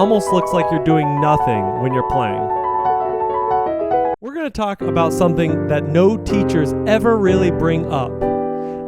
almost looks like you're doing nothing when you're playing. We're going to talk about something that no teachers ever really bring up.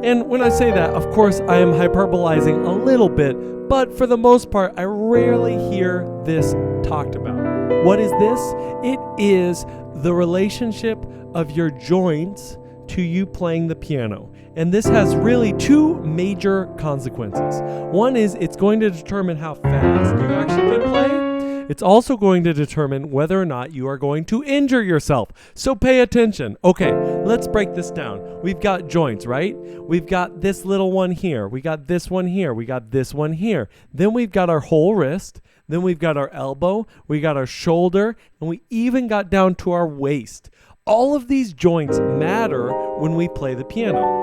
And when I say that, of course, I am hyperbolizing a little bit, but for the most part, I rarely hear this talked about. What is this? It is the relationship of your joints to you playing the piano. And this has really two major consequences. One is it's going to determine how fast you actually can play. It's also going to determine whether or not you are going to injure yourself. So pay attention. Okay, let's break this down. We've got joints, right? We've got this little one here. We got this one here. We got this one here. Then we've got our whole wrist. Then we've got our elbow. We got our shoulder. And we even got down to our waist. All of these joints matter when we play the piano.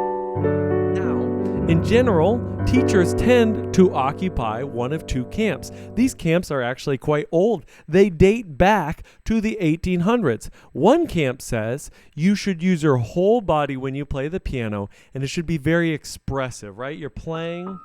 Now, in general, teachers tend to occupy one of two camps. These camps are actually quite old. They date back to the 1800s. One camp says you should use your whole body when you play the piano, and it should be very expressive, right? You're playing.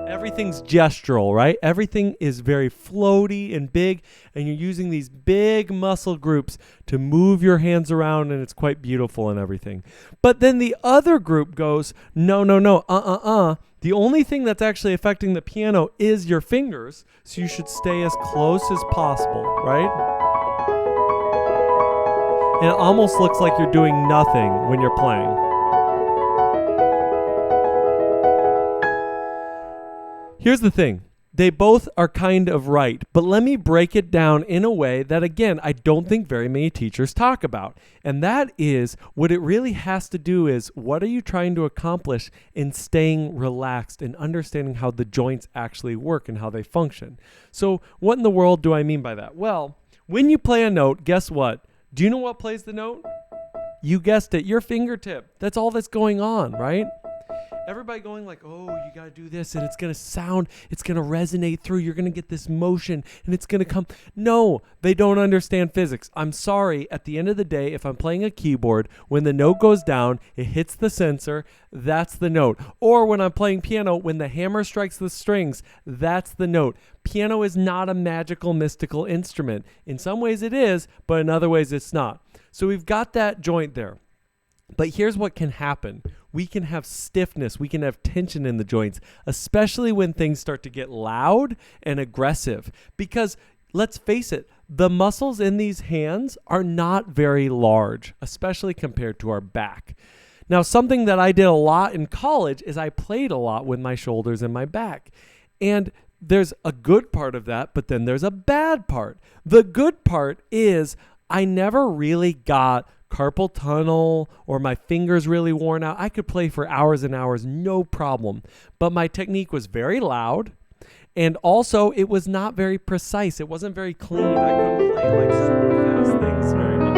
Everything's gestural, right? Everything is very floaty and big, and you're using these big muscle groups to move your hands around, and it's quite beautiful and everything. But then the other group goes, no. The only thing that's actually affecting the piano is your fingers, so you should stay as close as possible, right? And it almost looks like you're doing nothing when you're playing. Here's the thing. They both are kind of right, but let me break it down in a way that, again, I don't think very many teachers talk about. And that is what it really has to do is what are you trying to accomplish in staying relaxed and understanding how the joints actually work and how they function. So what in the world do I mean by that? Well, when you play a note, guess what? Do you know what plays the note? You guessed it, your fingertip. That's all that's going on, right? Everybody going like, oh, you got to do this and it's going to sound, it's going to resonate through. You're going to get this motion and it's going to come. No, they don't understand physics. I'm sorry. At the end of the day, if I'm playing a keyboard, when the note goes down, it hits the sensor. That's the note. Or when I'm playing piano, when the hammer strikes the strings, that's the note. Piano is not a magical, mystical instrument. In some ways it is, but in other ways it's not. So we've got that joint there. But here's what can happen. We can have stiffness. We can have tension in the joints, especially when things start to get loud and aggressive. Because let's face it, the muscles in these hands are not very large, especially compared to our back. Now, something that I did a lot in college is I played a lot with my shoulders and my back. And there's a good part of that, but then there's a bad part. The good part is I never really got carpal tunnel or my fingers really worn out. I could play for hours and hours, no problem. But my technique was very loud, and also it was not very precise. It wasn't very clean. I couldn't play like super fast things very much.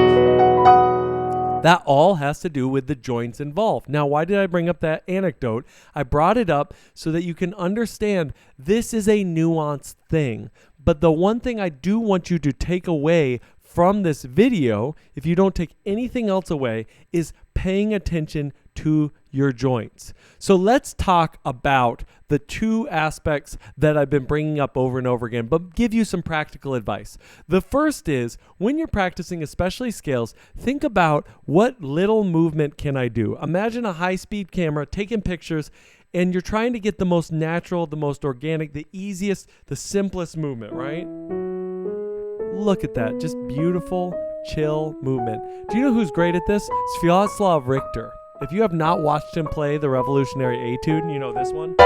That all has to do with the joints involved. Now, why did I bring up that anecdote? I brought it up so that you can understand this is a nuanced thing. But the one thing I do want you to take away from this video, if you don't take anything else away, is paying attention to your joints. So let's talk about the two aspects that I've been bringing up over and over again, but give you some practical advice. The first is when you're practicing, especially scales, think about what little movement can I do. Imagine a high-speed camera taking pictures, and you're trying to get the most natural, the most organic, the easiest, the simplest movement, right? Look at that, just beautiful, chill movement. Do you know who's great at this? Sviatoslav Richter. If you have not watched him play the Revolutionary Etude, you know this one?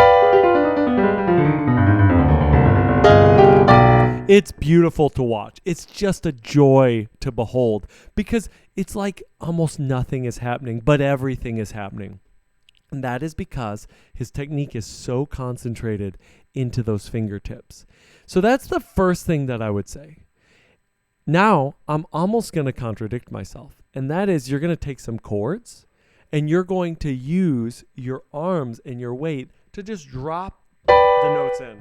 It's beautiful to watch. It's just a joy to behold because it's like almost nothing is happening, but everything is happening. And that is because his technique is so concentrated into those fingertips. So that's the first thing that I would say. Now, I'm almost going to contradict myself, and that is you're going to take some chords, and you're going to use your arms and your weight to just drop the notes in.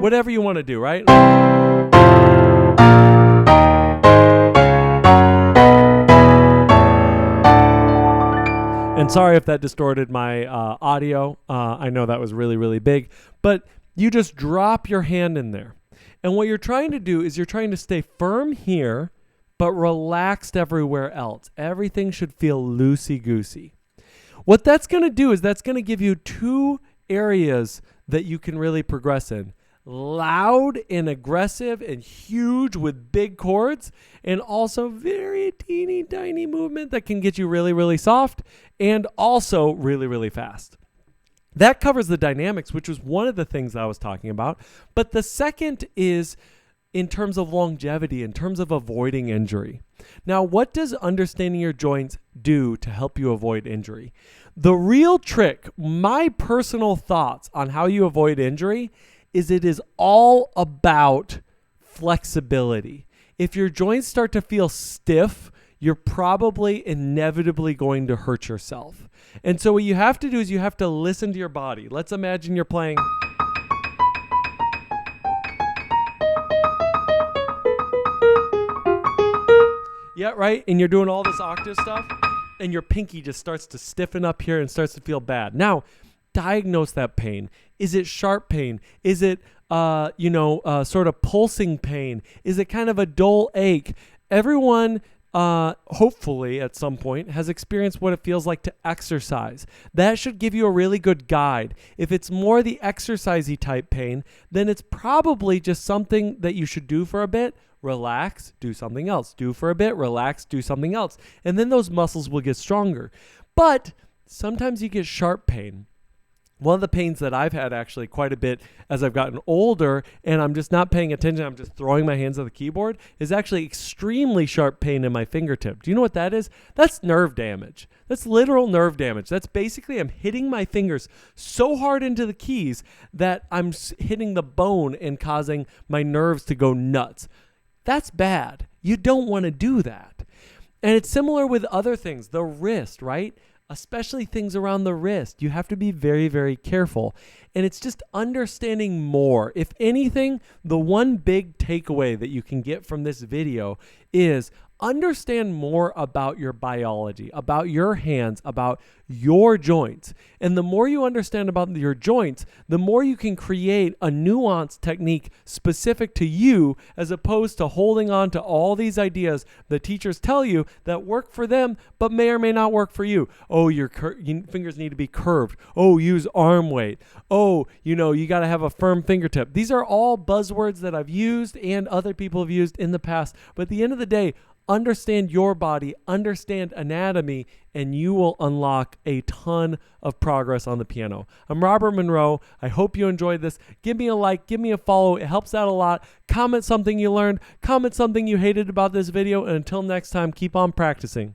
Whatever you want to do, right? And sorry if that distorted my audio. I know that was really, really big. But you just drop your hand in there. And what you're trying to do is you're trying to stay firm here, but relaxed everywhere else. Everything should feel loosey-goosey. What that's going to do is that's going to give you two areas that you can really progress in. Loud and aggressive and huge with big chords, and also very teeny tiny movement that can get you really, really soft and also really, really fast. That covers the dynamics, which was one of the things I was talking about. But the second is in terms of longevity, in terms of avoiding injury. Now, what does understanding your joints do to help you avoid injury? The real trick, my personal thoughts on how you avoid injury, is it is all about flexibility. If your joints start to feel stiff, you're probably inevitably going to hurt yourself. And so what you have to do is you have to listen to your body. Let's imagine you're playing. Yeah, right? And you're doing all this octave stuff, and your pinky just starts to stiffen up here and starts to feel bad. Now, diagnose that pain. Is it sharp pain? Is it, sort of pulsing pain? Is it kind of a dull ache? Everyone, hopefully at some point, has experienced what it feels like to exercise. That should give you a really good guide. If it's more the exercisey type pain, then it's probably just something that you should do for a bit. Relax, do something else. Do for a bit, relax, do something else. And then those muscles will get stronger. But sometimes you get sharp pain. One of the pains that I've had actually quite a bit as I've gotten older and I'm just not paying attention, I'm just throwing my hands at the keyboard, is actually extremely sharp pain in my fingertip. Do you know what that is? That's nerve damage. That's literal nerve damage. That's basically I'm hitting my fingers so hard into the keys that I'm hitting the bone and causing my nerves to go nuts. That's bad. You don't want to do that. And it's similar with other things. The wrist, right? Especially things around the wrist. You have to be very, very careful. And it's just understanding more. If anything, the one big takeaway that you can get from this video is understand more about your biology, about your hands, about your joints. And the more you understand about your joints, the more you can create a nuanced technique specific to you, as opposed to holding on to all these ideas that teachers tell you that work for them, but may or may not work for you. Oh, your fingers need to be curved. Oh, use arm weight. Oh, you got to have a firm fingertip. These are all buzzwords that I've used and other people have used in the past. But at the end of the day, understand your body, understand anatomy, and you will unlock a ton of progress on the piano. I'm Robert Monroe. I hope you enjoyed this. Give me a like, give me a follow. It helps out a lot. Comment something you learned, comment something you hated about this video, and until next time, keep on practicing.